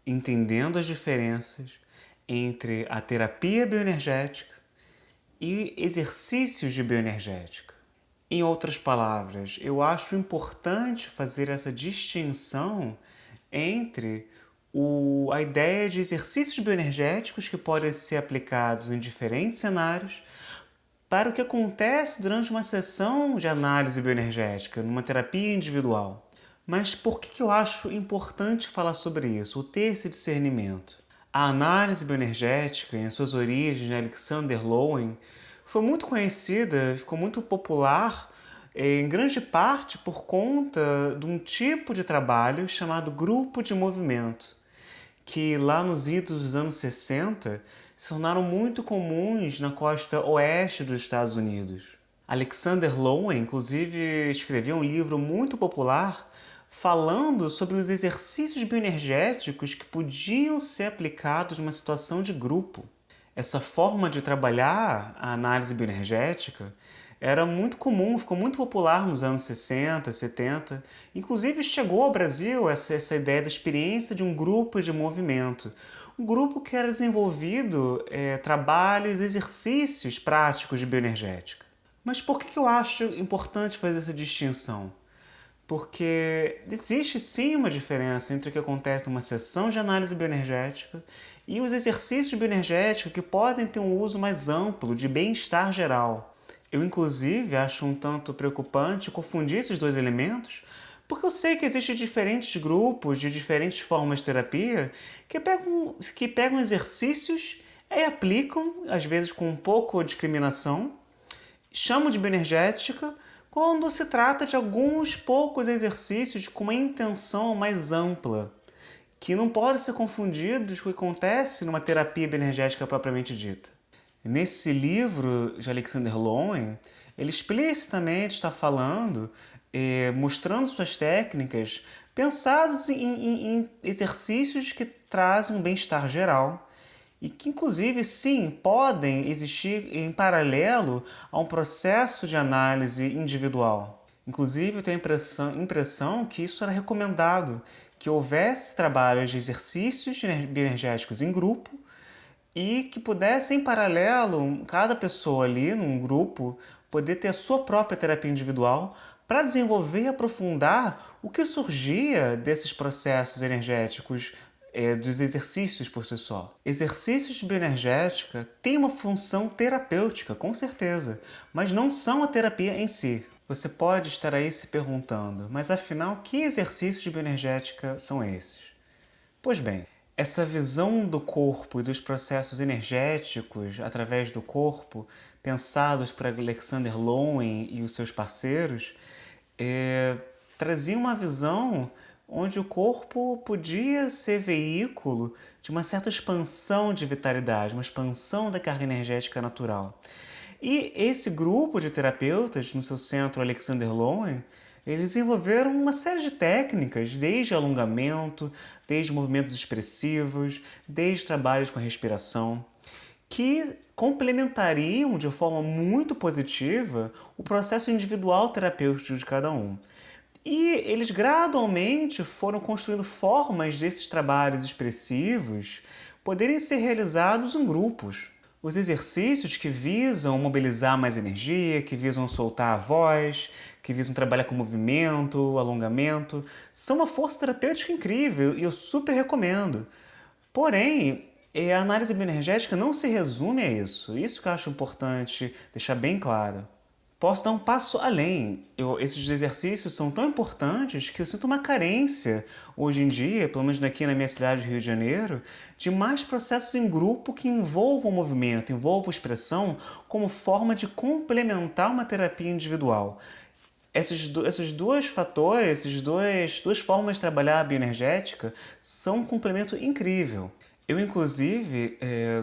Entendendo as diferenças entre a terapia bioenergética e exercícios de bioenergética. Em outras palavras, eu acho importante fazer essa distinção entre a ideia de exercícios bioenergéticos que podem ser aplicados em diferentes cenários para o que acontece durante uma sessão de análise bioenergética, numa terapia individual. Mas por que eu acho importante falar sobre isso, ou ter esse discernimento? A análise bioenergética, em suas origens de Alexander Lowen, foi muito conhecida, ficou muito popular, em grande parte por conta de um tipo de trabalho chamado grupo de movimento, que lá nos idos dos anos 60 se tornaram muito comuns na costa oeste dos Estados Unidos. Alexander Lowen, inclusive, escreveu um livro muito popular falando sobre os exercícios bioenergéticos que podiam ser aplicados numa situação de grupo. Essa forma de trabalhar a análise bioenergética era muito comum, ficou muito popular nos anos 60, 70. Inclusive chegou ao Brasil essa ideia da experiência de um grupo de movimento. Um grupo que era desenvolvido trabalhos, exercícios práticos de bioenergética. Mas por que eu acho importante fazer essa distinção? Porque existe sim uma diferença entre o que acontece numa sessão de análise bioenergética e os exercícios bioenergéticos que podem ter um uso mais amplo de bem-estar geral. Eu, inclusive, acho um tanto preocupante confundir esses dois elementos, porque eu sei que existem diferentes grupos de diferentes formas de terapia que pegam exercícios e aplicam, às vezes com um pouco de discriminação, chamam de bioenergética, quando se trata de alguns poucos exercícios com uma intenção mais ampla, que não podem ser confundidos com o que acontece numa terapia bioenergética propriamente dita. Nesse livro de Alexander Lowen, ele explicitamente está falando, mostrando suas técnicas pensadas em exercícios que trazem um bem-estar geral, e que, inclusive, sim, podem existir em paralelo a um processo de análise individual. Inclusive, eu tenho a impressão que isso era recomendado, que houvesse trabalhos de exercícios bioenergéticos em grupo e que pudesse, em paralelo, cada pessoa ali, num grupo, poder ter a sua própria terapia individual para desenvolver e aprofundar o que surgia desses processos energéticos dos exercícios por si só. Exercícios de bioenergética têm uma função terapêutica, com certeza, mas não são a terapia em si. Você pode estar aí se perguntando, mas afinal, que exercícios de bioenergética são esses? Pois bem, essa visão do corpo e dos processos energéticos através do corpo, pensados por Alexander Lowen e os seus parceiros, trazia uma visão onde o corpo podia ser veículo de uma certa expansão de vitalidade, uma expansão da carga energética natural. E esse grupo de terapeutas, no seu centro Alexander Lowen, eles desenvolveram uma série de técnicas, desde alongamento, desde movimentos expressivos, desde trabalhos com a respiração, que complementariam de forma muito positiva o processo individual terapêutico de cada um. E eles gradualmente foram construindo formas desses trabalhos expressivos poderem ser realizados em grupos. Os exercícios que visam mobilizar mais energia, que visam soltar a voz, que visam trabalhar com movimento, alongamento, são uma força terapêutica incrível e eu super recomendo. Porém, a análise bioenergética não se resume a isso. Isso que eu acho importante deixar bem claro. Posso dar um passo além. Esses exercícios são tão importantes que eu sinto uma carência hoje em dia, pelo menos aqui na minha cidade, Rio de Janeiro, de mais processos em grupo que envolvam movimento, envolvam expressão como forma de complementar uma terapia individual. Esses dois fatores, duas formas de trabalhar a bioenergética são um complemento incrível. Eu, inclusive,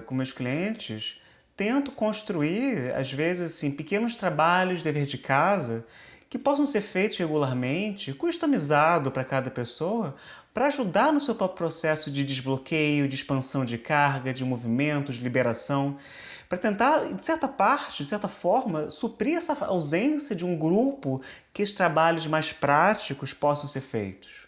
com meus clientes, tento construir, às vezes, assim, pequenos trabalhos de dever de casa que possam ser feitos regularmente, customizado para cada pessoa, para ajudar no seu próprio processo de desbloqueio, de expansão de carga, de movimentos, de liberação, para tentar, de certa parte, de certa forma, suprir essa ausência de um grupo que esses trabalhos mais práticos possam ser feitos.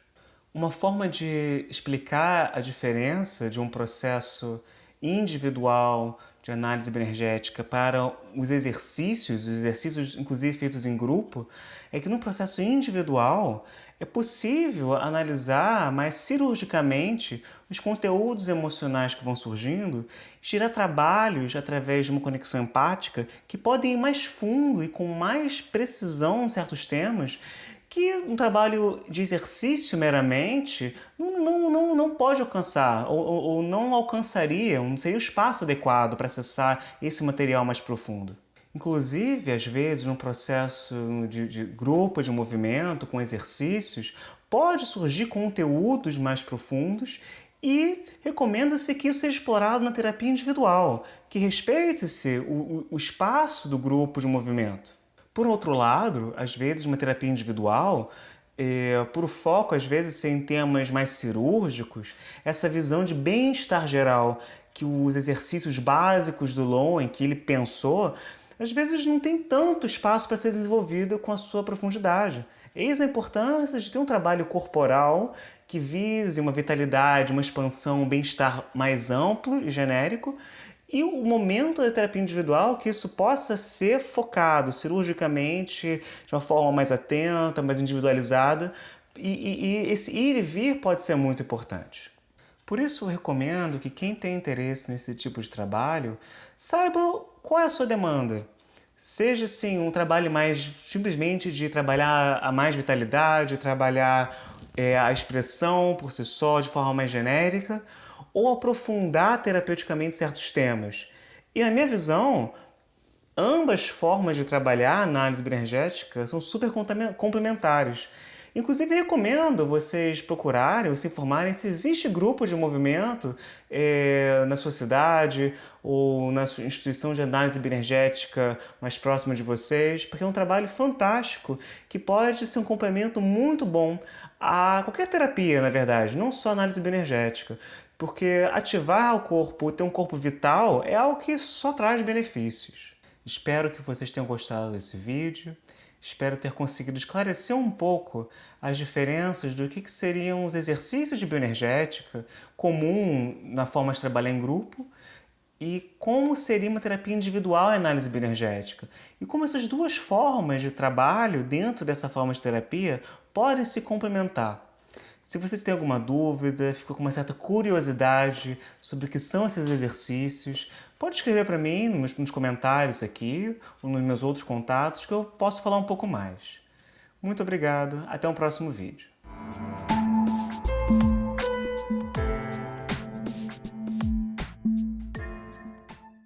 Uma forma de explicar a diferença de um processo individual de análise bioenergética para os exercícios inclusive feitos em grupo, é que no processo individual é possível analisar mais cirurgicamente os conteúdos emocionais que vão surgindo, tirar trabalhos através de uma conexão empática que podem ir mais fundo e com mais precisão em certos temas, que um trabalho de exercício meramente não pode alcançar, ou não alcançaria, não seria o espaço adequado para acessar esse material mais profundo. Inclusive, às vezes, num processo de grupo, de movimento, com exercícios, pode surgir conteúdos mais profundos e recomenda-se que isso seja explorado na terapia individual, que respeite-se o espaço do grupo de movimento. Por outro lado, às vezes, uma terapia individual, por foco, às vezes, ser em temas mais cirúrgicos, essa visão de bem-estar geral que os exercícios básicos do Lowen, que ele pensou, às vezes não tem tanto espaço para ser desenvolvido com a sua profundidade. Eis a importância de ter um trabalho corporal que vise uma vitalidade, uma expansão, um bem-estar mais amplo e genérico, e o momento da terapia individual que isso possa ser focado cirurgicamente, de uma forma mais atenta, mais individualizada, e esse ir e vir pode ser muito importante. Por isso eu recomendo que quem tem interesse nesse tipo de trabalho saiba qual é a sua demanda. Seja assim um trabalho mais simplesmente de trabalhar a mais vitalidade, trabalhar a expressão por si só de forma mais genérica, ou aprofundar terapeuticamente certos temas. E na minha visão, ambas formas de trabalhar a análise bioenergética são super complementares. Inclusive, recomendo vocês procurarem ou se informarem se existe grupo de movimento na sua cidade ou na sua instituição de análise bioenergética mais próxima de vocês, porque é um trabalho fantástico que pode ser um complemento muito bom a qualquer terapia, na verdade, não só análise bioenergética. Porque ativar o corpo, ter um corpo vital, é algo que só traz benefícios. Espero que vocês tenham gostado desse vídeo. Espero ter conseguido esclarecer um pouco as diferenças do que seriam os exercícios de bioenergética comum na forma de trabalhar em grupo e como seria uma terapia individual em análise bioenergética. E como essas duas formas de trabalho dentro dessa forma de terapia podem se complementar. Se você tem alguma dúvida, ficou com uma certa curiosidade sobre o que são esses exercícios, pode escrever para mim nos comentários aqui ou nos meus outros contatos que eu posso falar um pouco mais. Muito obrigado, até o próximo vídeo.